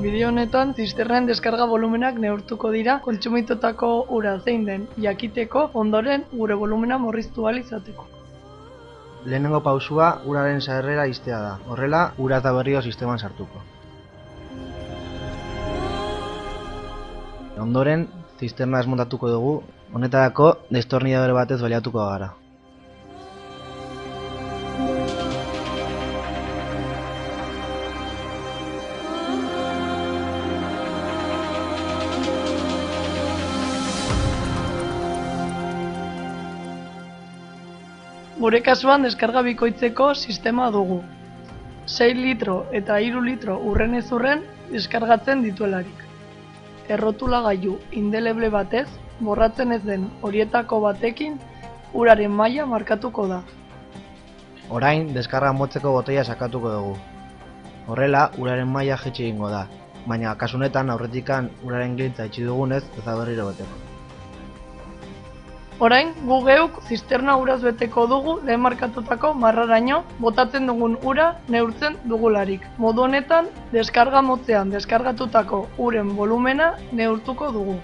Bideo honetan zisternen deskarga volumenak neurtuko dira kontsumitutako ura zein den jakiteko, ondoren gure volumena murriztu ahal izateko. Lehenengo pausua uraren sarrera ixtea da. Horrela, ura eta berriro sisteman sartuko. Ondoren, zisterna desmontatuko dugu. Honetarako, destornilladore batez baliatuko gara. Gure kasuan deskarga bikoitzeko sistema dugu. 6 litro eta 3 litro urrenez urren deskargatzen dituelarik. Errotulagailu indeleble batez, borratzen ez den horietako batekin, uraren maila markatuko da. Orain, deskarga motzeko botoia sakatuko dugu. Horrela, uraren maila jaitsi egingo da, baina kasu honetan aurretikan uraren giltza itxi dugunez, ez da berriro beteko. Orain, gu geuk zisterna uraz beteko dugu lehen markatutako marraraino botatzen dugun ura neurtzen dugularik. Modu honetan, deskarga motzean deskargatutako uren volumena neurtuko dugu.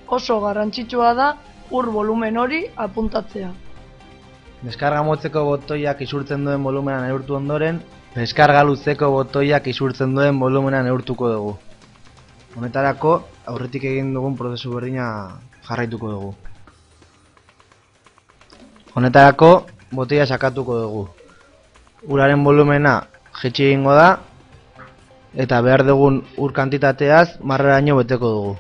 Oso garrantzitsua da ur volumen hori apuntatzea. Deskarga motzeko botoiak isurtzen duen volumena neurtu ondoren, deskarga luzeko botoiak isurtzen duen volumena neurtuko dugu. Honetarako, aurretik egin dugun prozesu berdina jarraituko dugu. Honetarako, botoia sakatuko dugu. Uraren volumena jaitsi egingo da, eta behar dugun ur kantitateaz marraraino beteko dugu.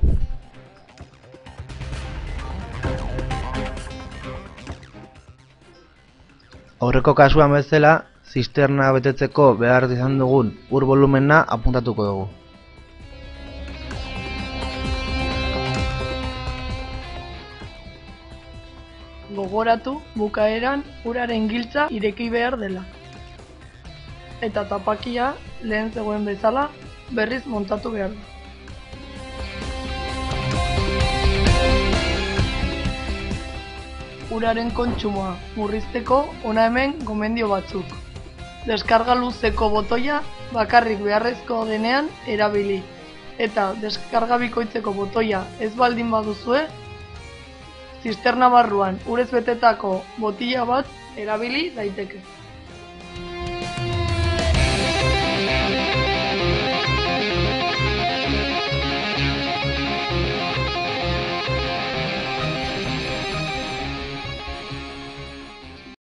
Aurreko kasuan bezala, zisterna betetzeko behar izan dugun ur volumena apuntatuko dugu. Gogoratu, bukaeran uraren giltza ireki behar dela. Eta tapakia, lehen zegoen bezala, berriz montatu behar da. Uraren kontsumoa murrizteko hona hemen gomendio batzuk. Deskarga luzeko botoia bakarrik beharrezko denean erabili. Eta deskarga bikoitzeko botoia ez baldin baduzue, zisterna barruan urez betetako botila bat erabili daiteke.